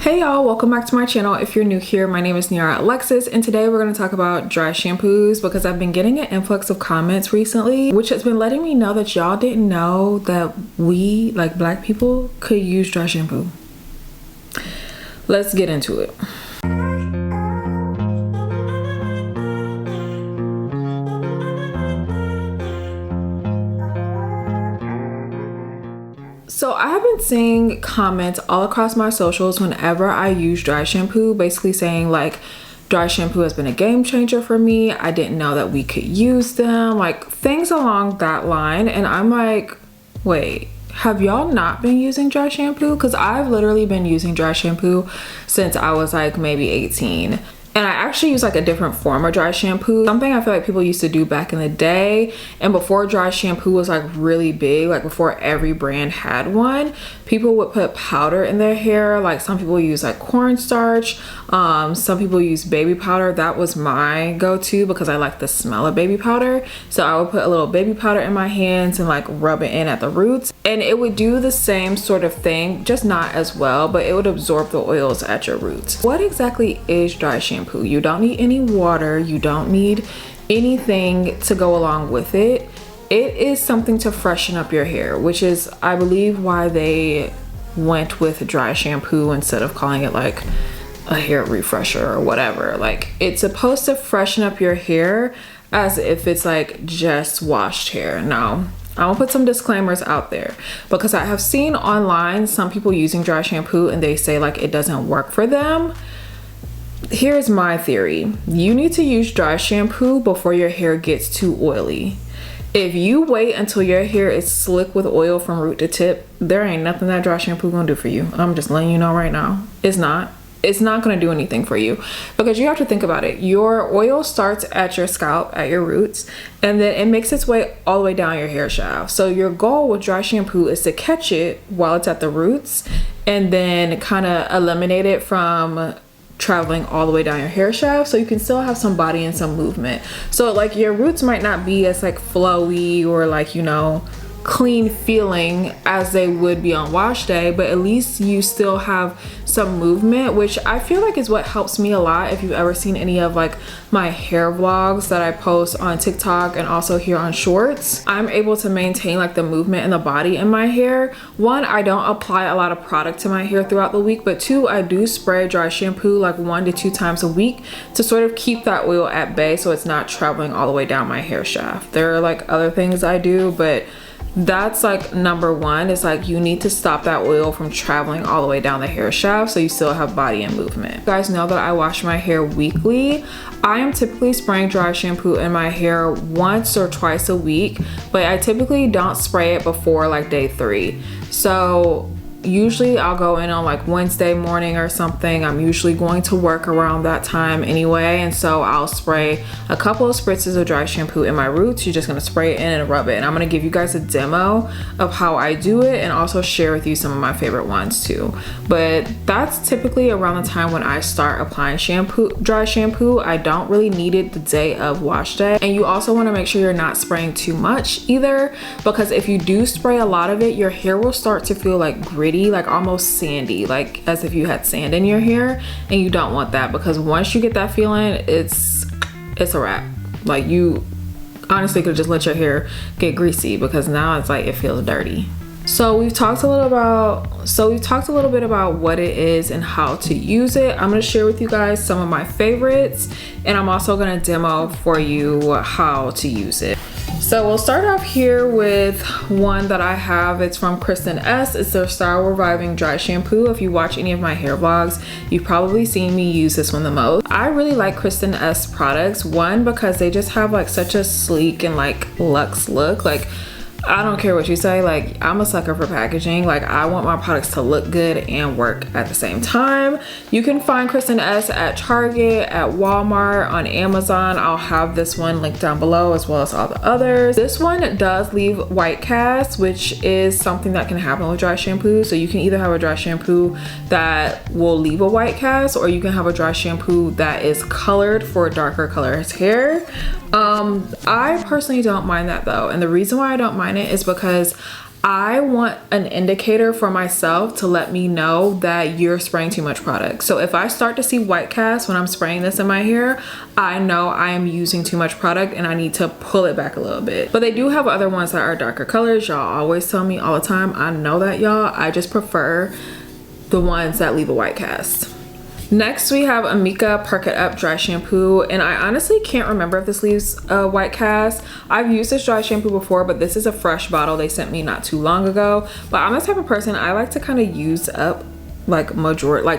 Hey y'all, welcome back to my channel. If you're new here, my name is Niara Alexis, and today we're going to talk about dry shampoos because I've been getting an influx of comments recently, which has been letting me know that y'all didn't know that we, like black people, could use dry shampoo. Let's get into it. So I have been seeing comments all across my socials whenever I use dry shampoo, basically saying like dry shampoo has been a game changer for me. I didn't know that we could use them, like things along that line. And I'm like, wait, have y'all not been using dry shampoo? Because I've literally been using dry shampoo since I was like maybe 18. And I actually use like a different form of dry shampoo, something I feel like people used to do back in the day. And before dry shampoo was like really big, like before every brand had one, people would put powder in their hair. Like some people use like cornstarch, some people use baby powder. That was my go-to because I like the smell of baby powder. So I would put a little baby powder in my hands and like rub it in at the roots. And it would do the same sort of thing, just not as well, but it would absorb the oils at your roots. What exactly is dry shampoo? You don't need any water, you don't need anything to go along with it. It is something to freshen up your hair, which is, I believe, why they went with dry shampoo instead of calling it like a hair refresher or whatever. Like, it's supposed to freshen up your hair as if it's like just washed hair. No, I'm gonna put some disclaimers out there because I have seen online some people using dry shampoo and they say like it doesn't work for them. Here's my theory. You need to use dry shampoo before your hair gets too oily. If you wait until your hair is slick with oil from root to tip, there ain't nothing that dry shampoo gonna do for you. I'm just letting you know right now. It's not gonna do anything for you because you have to think about it. Your oil starts at your scalp, at your roots, and then it makes its way all the way down your hair shaft. So your goal with dry shampoo is to catch it while it's at the roots and then kind of eliminate it from traveling all the way down your hair shaft, so you can still have some body and some movement. So like your roots might not be as like flowy or like, you know, clean feeling as they would be on wash day, but at least you still have some movement, which I feel like is what helps me a lot. If you've ever seen any of like my hair vlogs that I post on TikTok and also here on shorts, I'm able to maintain like the movement and the body in my hair. One, I don't apply a lot of product to my hair throughout the week, but two, I do spray dry shampoo like 1 to 2 times a week to sort of keep that oil at bay so it's not traveling all the way down my hair shaft. There are like other things I do, but that's like number one. Is like you need to stop that oil from traveling all the way down the hair shaft so you still have body and movement. You guys know that I wash my hair weekly. I am typically spraying dry shampoo in my hair once or twice a week, but I typically don't spray it before like day 3. So usually I'll go in on like Wednesday morning or something. I'm usually going to work around that time anyway, and so I'll spray a couple of spritzes of dry shampoo in my roots. You're just gonna spray it in and rub it, and I'm gonna give you guys a demo of how I do it and also share with you some of my favorite ones too. But that's typically around the time when I start applying dry shampoo. I don't really need it the day of wash day, and you also want to make sure you're not spraying too much either, because if you do spray a lot of it, your hair will start to feel like gritty, like almost sandy, like as if you had sand in your hair, and you don't want that because once you get that feeling, it's a wrap. Like you honestly could just let your hair get greasy because now it's like it feels dirty. So we've talked a little bit about what it is and how to use it. I'm going to share with you guys some of my favorites, and I'm also going to demo for you how to use it. So we'll start off here with one that I have. It's from Kristens. It's their Style Reviving Dry Shampoo. If you watch any of my hair vlogs, you've probably seen me use this one the most. I really like Kristens products. One, because they just have like such a sleek and like luxe look. Like, I don't care what you say, like I'm a sucker for packaging. Like I want my products to look good and work at the same time. You can find Kristens at Target, at Walmart, on Amazon. I'll have this one linked down below as well as all the others. This one does leave white cast, which is something that can happen with dry shampoo. So you can either have a dry shampoo that will leave a white cast, or you can have a dry shampoo that is colored for darker colored hair. I personally don't mind that though, and the reason why I don't mind it is because I want an indicator for myself to let me know that you're spraying too much product. So if I start to see white cast when I'm spraying this in my hair, I know I am using too much product and I need to pull it back a little bit. But they do have other ones that are darker colors. Y'all always tell me all the time. I know that, y'all. I just prefer the ones that leave a white cast. Next we have Amika Perk It Up Dry Shampoo, and I honestly can't remember if this leaves a white cast. I've used this dry shampoo before, but this is a fresh bottle they sent me not too long ago. But I'm the type of person, I like to kind of use up like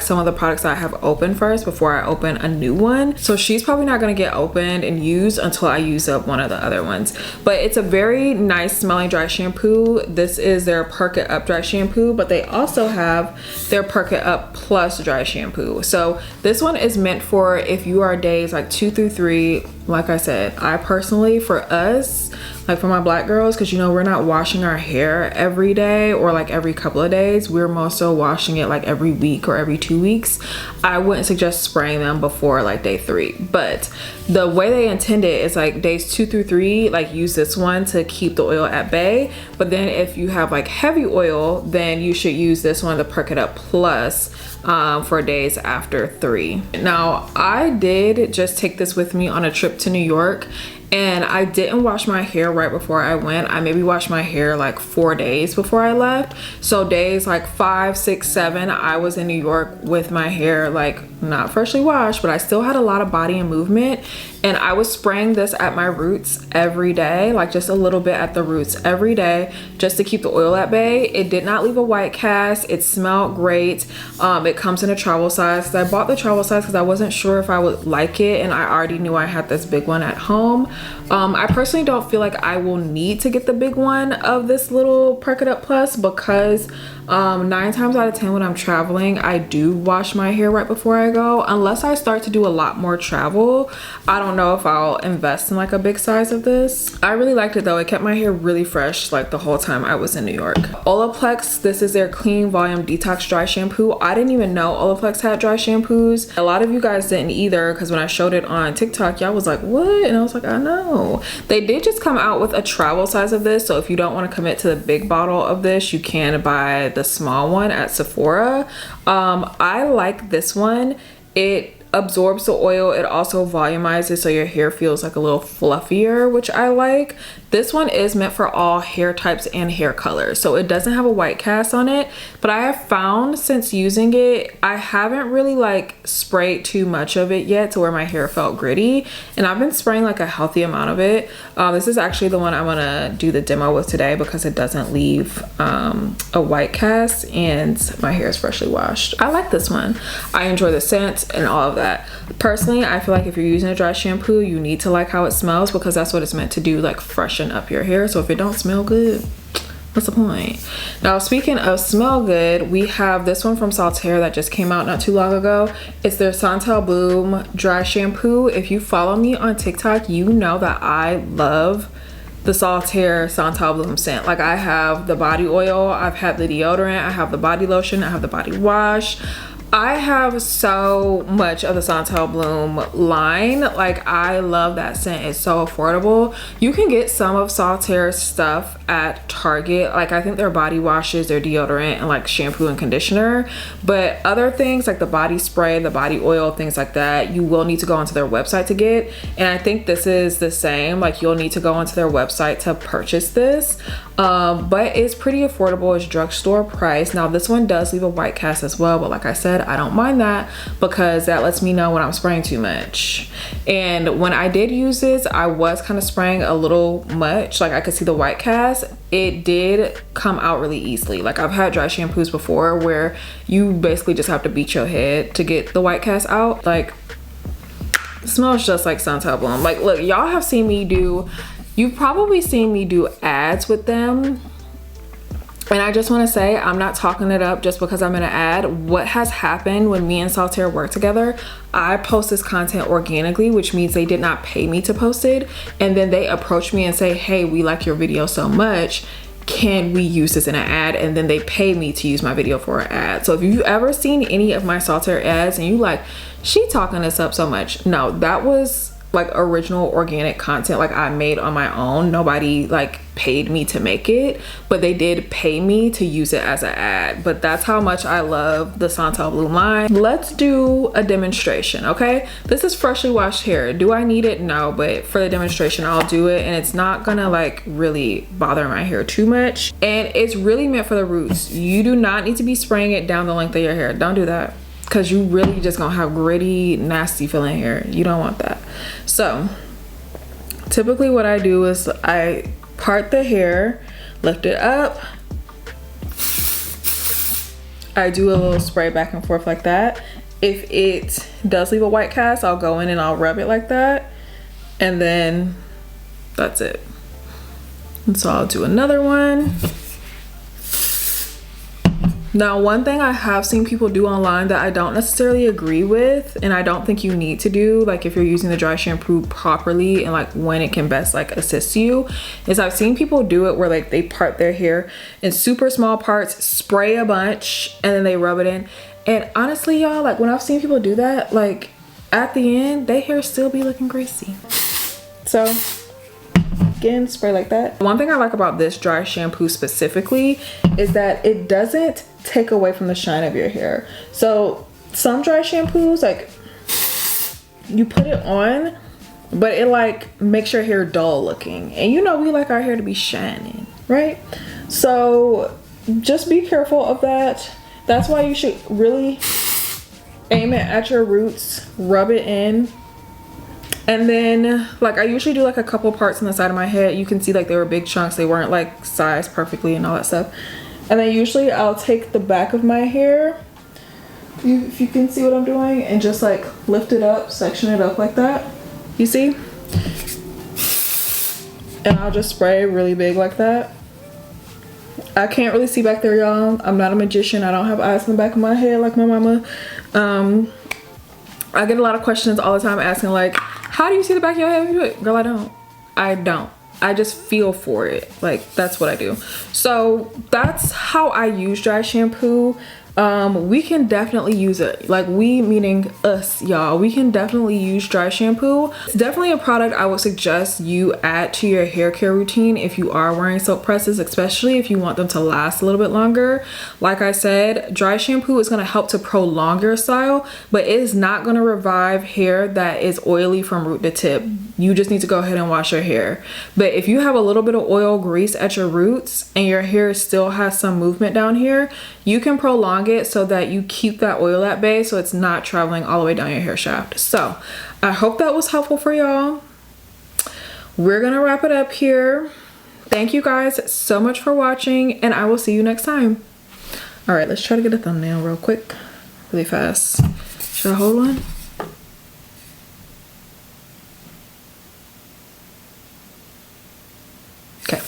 some of the products I have opened first before I open a new one. So she's probably not gonna get opened and used until I use up one of the other ones. But it's a very nice smelling dry shampoo. This is their Perk It Up dry shampoo, but they also have their Perk It Up Plus dry shampoo. So this one is meant for if you are days like 2 through 3. Like I said, I personally, for us, like for my black girls, because you know we're not washing our hair every day or like every couple of days, we're most so washing it like every week or every 2 weeks. I wouldn't suggest spraying them before like day 3, but the way they intend it is like days 2 through 3, like use this one to keep the oil at bay. But then if you have like heavy oil, then you should use this one, the Perk It Up Plus, for days after 3. Now I did just take this with me on a trip to New York, and I didn't wash my hair right before I went. I maybe washed my hair like 4 days before I left. So days like 5, 6, 7, I was in New York with my hair like not freshly washed, but I still had a lot of body and movement. And I was spraying this at my roots every day, like just a little bit at the roots every day, just to keep the oil at bay. It did not leave a white cast. It smelled great. It comes in a travel size. I bought the travel size because I wasn't sure if I would like it, and I already knew I had this big one at home. I personally don't feel like I will need to get the big one of this little Perk It Up Plus, because 9 times out of 10 when I'm traveling, I do wash my hair right before I go. Unless I start to do a lot more travel, I don't know if I'll invest in like a big size of this. I really liked it though. It kept my hair really fresh like the whole time I was in New York. Olex, this is their Clean Volume Detox Dry Shampoo. I didn't even know Olex had dry shampoos. A lot of you guys didn't either, because when I showed it on TikTok, y'all was like, what? And I was like, I know. They did just come out with a travel size of this, so if you don't want to commit to the big bottle of this, you can buy the small one at Sephora. I like this one. It absorbs the oil. It also volumizes so your hair feels like a little fluffier, which I like. This one is meant for all hair types and hair colors, so it doesn't have a white cast on it. But I have found since using it, I haven't really like sprayed too much of it yet to where my hair felt gritty, and I've been spraying like a healthy amount of it. This is actually the one I want to do the demo with today because it doesn't leave a white cast and my hair is freshly washed. I like this one. I enjoy the scent and all of that. Personally, I feel like if you're using a dry shampoo, you need to like how it smells, because that's what it's meant to do, like freshen up your hair. So if it don't smell good, what's the point? Now, speaking of smell good, we have this one from Saltaire that just came out not too long ago. It's their Santal Bloom dry shampoo. If you follow me on TikTok, you know that I love the Saltaire Santal Bloom scent. Like, I have the body oil, I've had the deodorant, I have the body lotion, I have the body wash. I have so much of the Santal Bloom line. Like, I love that scent. It's so affordable. You can get some of Saltaire's stuff at Target. Like, I think their body washes, their deodorant, and like shampoo and conditioner. But other things like the body spray, the body oil, things like that, you will need to go onto their website to get. And I think this is the same. Like, you'll need to go onto their website to purchase this. But it's pretty affordable. It's drugstore price. Now, this one does leave a white cast as well, but like I said, I don't mind that because that lets me know when I'm spraying too much. And when I did use this, I was kind of spraying a little much. Like, I could see the white cast. It did come out really easily. Like, I've had dry shampoos before where you basically just have to beat your head to get the white cast out. Like, it smells just like Santal Bloom. Like, look, y'all have seen me do, you've probably seen me do ads with them. And I just want to say, I'm not talking it up just because I'm in an ad. What has happened when me and Saltaire work together, I post this content organically, which means they did not pay me to post it. And then they approach me and say, hey, we like your video so much, can we use this in an ad? And then they pay me to use my video for an ad. So if you've ever seen any of my Saltaire ads and you like, she talking this up so much. No, that was like original organic content like I made on my own. Nobody like paid me to make it, but they did pay me to use it as an ad. But that's how much I love the Santal Blue line. Let's do a demonstration, okay? This is freshly washed hair. Do I need it? No, but for the demonstration I'll do it, and it's not gonna like really bother my hair too much, and it's really meant for the roots. You do not need to be spraying it down the length of your hair. Don't do that, because you really just gonna have gritty, nasty feeling hair. You don't want that. So typically what I do is I part the hair, lift it up, I do a little spray back and forth like that. If it does leave a white cast, I'll go in and I'll rub it like that, and then that's it. And so I'll do another one. Now, one thing I have seen people do online that I don't necessarily agree with, and I don't think you need to do, like if you're using the dry shampoo properly and like when it can best like assist you, is I've seen people do it where like they part their hair in super small parts, spray a bunch, and then they rub it in. And honestly, y'all, like when I've seen people do that, like at the end, their hair still be looking greasy. So again, spray like that. One thing I like about this dry shampoo specifically is that it doesn't take away from the shine of your hair. So some dry shampoos, like you put it on, but it like makes your hair dull looking, and you know we like our hair to be shining, right? So just be careful of that. That's why you should really aim it at your roots, rub it in. And then like I usually do like a couple parts on the side of my head. You can see like they were big chunks, they weren't like sized perfectly and all that stuff. And then usually I'll take the back of my hair, if you can see what I'm doing, and just like lift it up, section it up like that, you see? And I'll just spray really big like that. I can't really see back there, y'all. I'm not a magician. I don't have eyes in the back of my head like my mama. I get a lot of questions all the time asking like, how do you see the back of your head when you do it? Girl, I don't. I just feel for it. Like that's what I do. So that's how I use dry shampoo. We can definitely use it, like we meaning us, y'all. We can definitely use dry shampoo. It's definitely a product I would suggest you add to your hair care routine if you are wearing soap presses, especially if you want them to last a little bit longer. Like I said, dry shampoo is going to help to prolong your style, but it is not going to revive hair that is oily from root to tip. You just need to go ahead and wash your hair. But if you have a little bit of oil grease at your roots and your hair still has some movement down here, you can prolong it so that you keep that oil at bay so it's not traveling all the way down your hair shaft. So I hope that was helpful for y'all. We're gonna wrap it up here. Thank you guys so much for watching, and I will see you next time. All right, let's try to get a thumbnail real quick, really fast. Should I hold one? Okay.